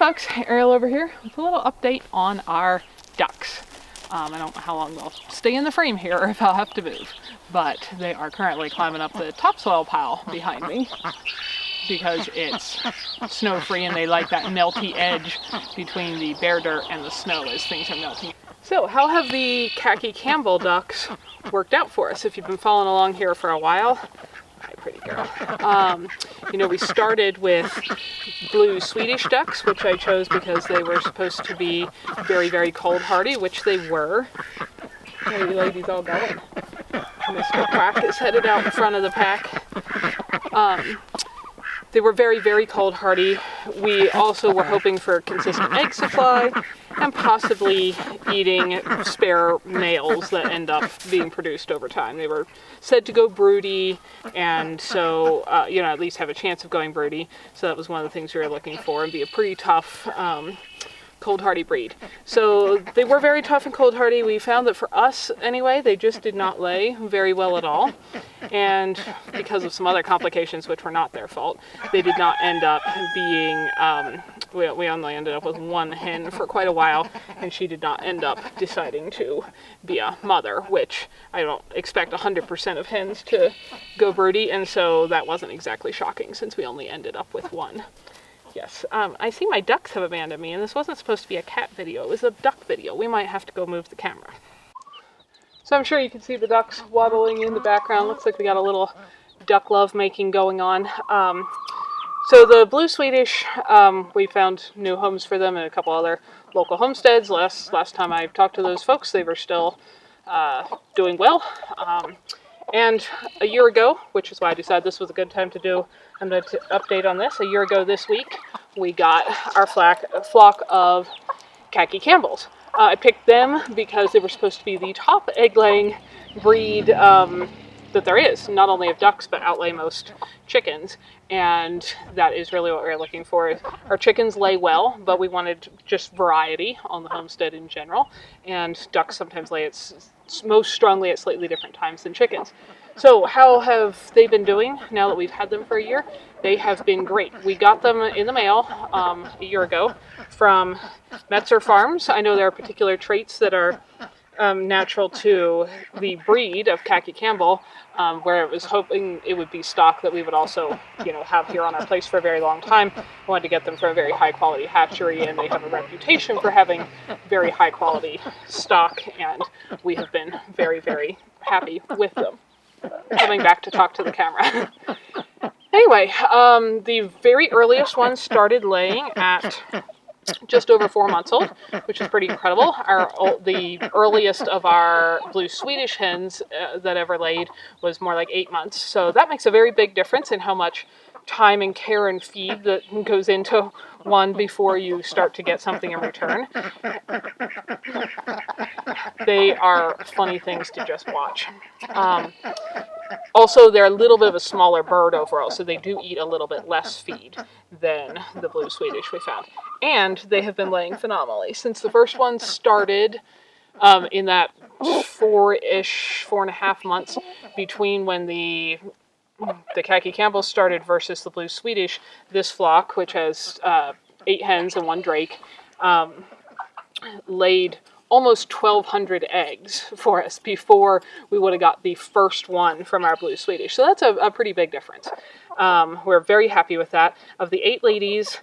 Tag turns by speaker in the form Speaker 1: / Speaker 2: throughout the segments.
Speaker 1: folks, Ariel over here with a little update on our ducks. I don't know how long they'll stay in the frame here or if I'll have to move, but they are currently climbing up the topsoil pile behind me because it's snow free and they like that melty edge between the bare dirt and the snow as things are melting. So how have the Khaki Campbell ducks worked out for us? If you've been following along here for a while, hi pretty girl. We started with blue Swedish ducks, which I chose because they were supposed to be very, very cold hardy, which they were. How are you ladies all going? Mr. Quack is headed out in front of the pack. They were very, very cold hardy. We also were hoping for a consistent egg supply and possibly eating spare males that end up being produced over time. They were said to go broody and so, at least have a chance of going broody. So that was one of the things we were looking for and be a pretty tough cold hardy breed. So they were very tough and cold hardy. We found that for us anyway, they just did not lay very well at all. And because of some other complications which were not their fault, they did not end up being, we only ended up with one hen for quite a while, and she did not end up deciding to be a mother, which I don't expect 100% of hens to go broody, and so that wasn't exactly shocking since we only ended up with one. Yes, I see my ducks have abandoned me, and this wasn't supposed to be a cat video, it was a duck video. We might have to go move the camera. So I'm sure you can see the ducks waddling in the background. Looks like we got a little duck love making going on. So the blue Swedish, we found new homes for them and a couple other local homesteads. Last time I talked to those folks, they were still doing well. And a year ago, which is why I decided this was a good time to do an update on this, a year ago this week, we got our flock of Khaki Campbells. I picked them because they were supposed to be the top egg-laying breed that there is, not only of ducks, but outlay most chickens. And that is really what we're looking for. Our chickens lay well, but we wanted just variety on the homestead in general. And ducks sometimes lay most strongly at slightly different times than chickens. So how have they been doing now that we've had them for a year? They have been great. We got them in the mail a year ago from Metzer Farms. I know there are particular traits that are natural to the breed of Khaki Campbell, where it was hoping it would be stock that we would also, have here on our place for a very long time. I wanted to get them from a very high quality hatchery, and they have a reputation for having very high quality stock, and we have been very, very happy with them. Coming back to talk to the camera. Anyway, the very earliest one started laying at just over 4 months old, which is pretty incredible. The earliest of our blue Swedish hens that ever laid was more like 8 months. So that makes a very big difference in how much time and care and feed that goes into one before you start to get something in return. They are funny things to just watch. Also, they're a little bit of a smaller bird overall, so they do eat a little bit less feed than the blue Swedish we found. And they have been laying phenomenally. Since the first one started in that 4.5 months between when the Khaki Campbell started versus the blue Swedish, this flock, which has 8 hens and 1 drake, laid almost 1,200 eggs for us before we would have got the first one from our blue Swedish. So that's a pretty big difference. We're very happy with that. Of the 8 ladies,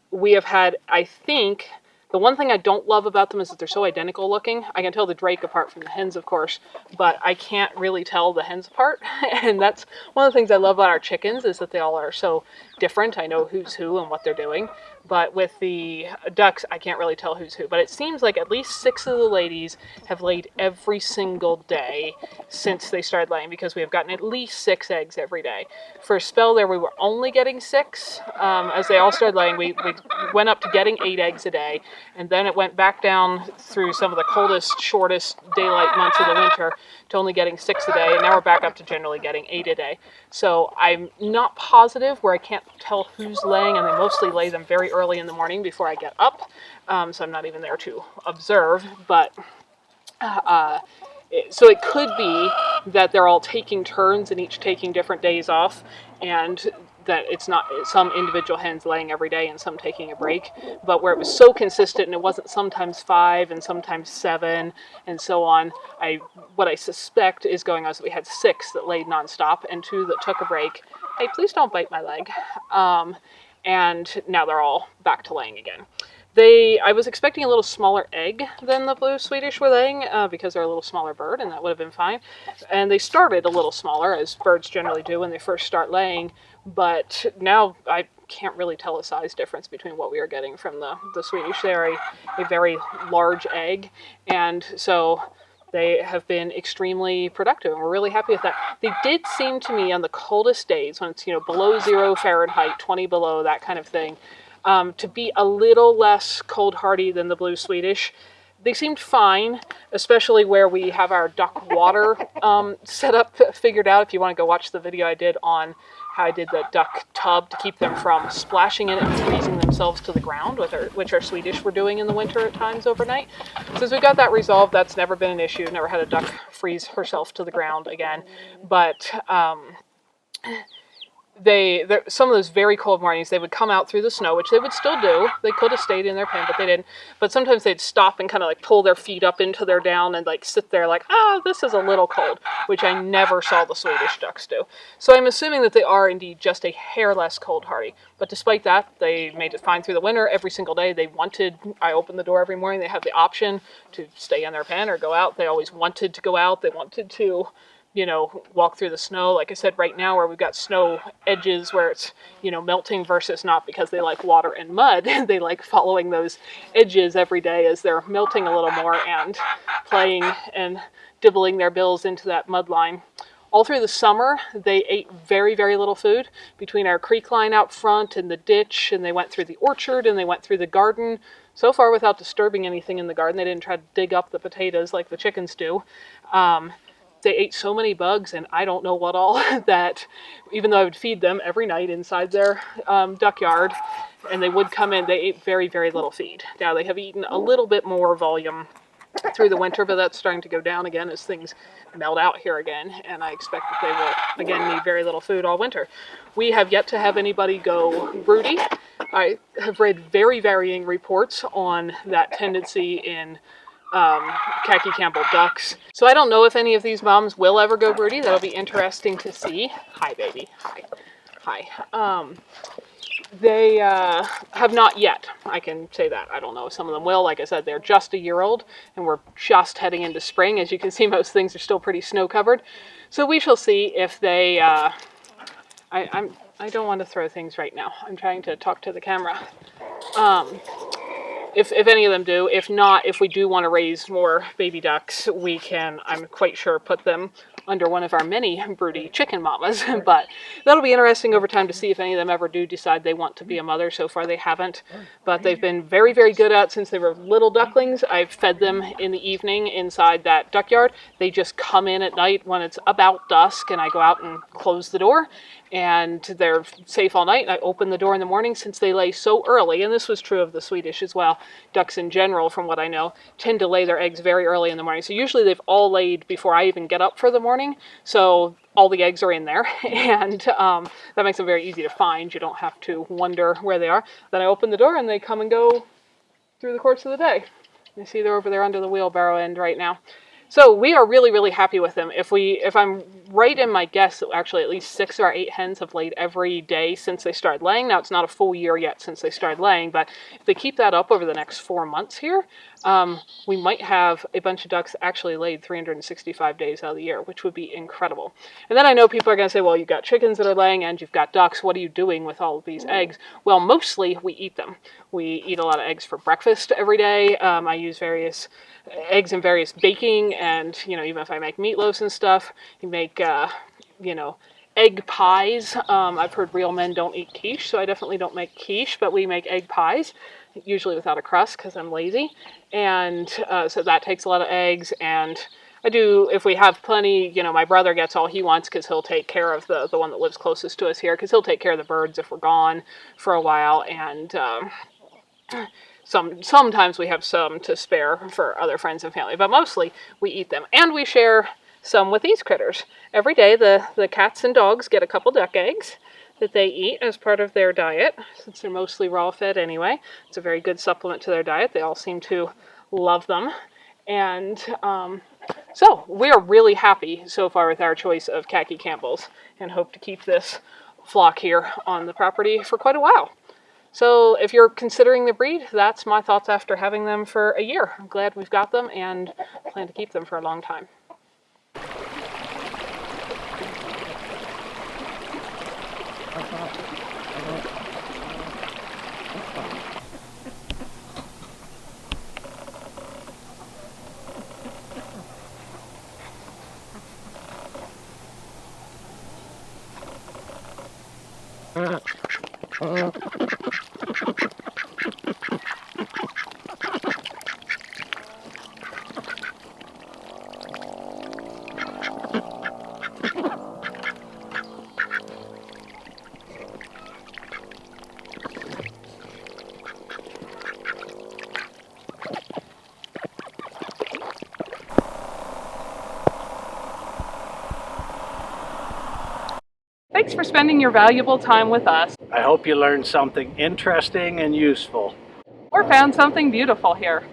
Speaker 1: we have had, I think, the one thing I don't love about them is that they're so identical looking. I can tell the drake apart from the hens, of course, but I can't really tell the hens apart. And that's one of the things I love about our chickens is that they all are so different. I know who's who and what they're doing. But with the ducks, I can't really tell who's who. But it seems like at least 6 of the ladies have laid every single day since they started laying, because we have gotten at least 6 eggs every day. For a spell there, we were only getting 6. As they all started laying, we went up to getting 8 eggs a day. And then it went back down through some of the coldest, shortest daylight months of the winter to only getting 6 a day. And now we're back up to generally getting 8 a day. So I'm not positive where I can't tell who's laying, and they mostly lay them very early in the morning before I get up. So I'm not even there to observe. But so it could be that they're all taking turns and each taking different days off. And that it's not some individual hens laying every day and some taking a break, but where it was so consistent and it wasn't sometimes 5 and sometimes 7 and so on. What I suspect is going on is that we had 6 that laid nonstop and 2 that took a break. Hey, please don't bite my leg. And now they're all back to laying again. I was expecting a little smaller egg than the blue Swedish were laying because they're a little smaller bird, and that would have been fine. And they started a little smaller, as birds generally do when they first start laying, but now I can't really tell a size difference between what we are getting from the Swedish. They're a very large egg, and so they have been extremely productive, and we're really happy with that. They did seem to me on the coldest days, when it's below 0 Fahrenheit, 20 below, that kind of thing, to be a little less cold hardy than the blue Swedish. They seemed fine, especially where we have our duck water setup figured out. If you want to go watch the video I did on how I did the duck tub to keep them from splashing in it and freezing themselves to the ground, which our Swedish were doing in the winter at times overnight. Since we got that resolved, that's never been an issue. Never had a duck freeze herself to the ground again. But some of those very cold mornings, they would come out through the snow, which they would still do. They could have stayed in their pen, but they didn't. But sometimes they'd stop and kind of like pull their feet up into their down and like sit there like, this is a little cold, which I never saw the Swedish ducks do. So I'm assuming that they are indeed just a hair less cold hardy. But despite that, they made it fine through the winter. Every single day I opened the door every morning. They had the option to stay in their pen or go out. They always wanted to go out. They wanted to walk through the snow. Like I said, right now where we've got snow edges where it's, melting versus not because they like water and mud. They like following those edges every day as they're melting a little more and playing and dibbling their bills into that mud line. All through the summer, they ate very, very little food between our creek line out front and the ditch, and they went through the orchard and they went through the garden. So far, without disturbing anything in the garden. They didn't try to dig up the potatoes like the chickens do. They ate so many bugs and I don't know what all that even though I would feed them every night inside their duck yard and they would come in, they ate very, very little feed. Now they have eaten a little bit more volume through the winter, but that's starting to go down again as things melt out here again, and I expect that they will again need very little food all winter. We have yet to have anybody go broody. I have read very varying reports on that tendency in Khaki Campbell ducks. So I don't know if any of these moms will ever go broody. That'll be interesting to see. Hi, baby. Hi. They have not yet. I can say that. I don't know if some of them will. Like I said, they're just a year old, and we're just heading into spring. As you can see, most things are still pretty snow-covered. So we shall see if they... I don't want to throw things right now. I'm trying to talk to the camera. If any of them do. If not, if we do want to raise more baby ducks, we can, I'm quite sure, put them under one of our many broody chicken mamas. But that'll be interesting over time to see if any of them ever do decide they want to be a mother. So far they haven't. But they've been very, very good at, since they were little ducklings, I've fed them in the evening inside that duck yard. They just come in at night when it's about dusk, and I go out and close the door. And they're safe all night. I open the door in the morning since they lay so early, and this was true of the Swedish as well. Ducks in general, from what I know, tend to lay their eggs very early in the morning. So usually they've all laid before I even get up for the morning. So all the eggs are in there, and that makes them very easy to find. You don't have to wonder where they are. Then I open the door and they come and go through the course of the day. You see they're over there under the wheelbarrow end right now. So we are really, really happy with them. If I'm right in my guess, actually at least 6 or 8 hens have laid every day since they started laying. Now it's not a full year yet since they started laying, but if they keep that up over the next 4 months here, we might have a bunch of ducks actually laid 365 days out of the year, which would be incredible. And then I know people are going to say, well, you've got chickens that are laying and you've got ducks. What are you doing with all of these eggs? Well, mostly we eat them. We eat a lot of eggs for breakfast every day. I use various eggs in various baking, and even if I make meatloaves and stuff, you make egg pies. I've heard real men don't eat quiche, so I definitely don't make quiche, but we make egg pies, usually without a crust because I'm lazy, and so that takes a lot of eggs. And I do, if we have plenty, my brother gets all he wants because he'll take care of the one that lives closest to us here, because he'll take care of the birds if we're gone for a while, and sometimes we have some to spare for other friends and family, but mostly we eat them. And we share some with these critters. Every day the cats and dogs get a couple duck eggs. that they eat as part of their diet, since they're mostly raw fed anyway. It's a very good supplement to their diet. They all seem to love them. And so we are really happy so far with our choice of Khaki Campbells and hope to keep this flock here on the property for quite a while. So if you're considering the breed, that's my thoughts after having them for a year. I'm glad we've got them and plan to keep them for a long time. Thanks for spending your valuable time with us.
Speaker 2: I hope you learned something interesting and useful.
Speaker 1: Or found something beautiful here.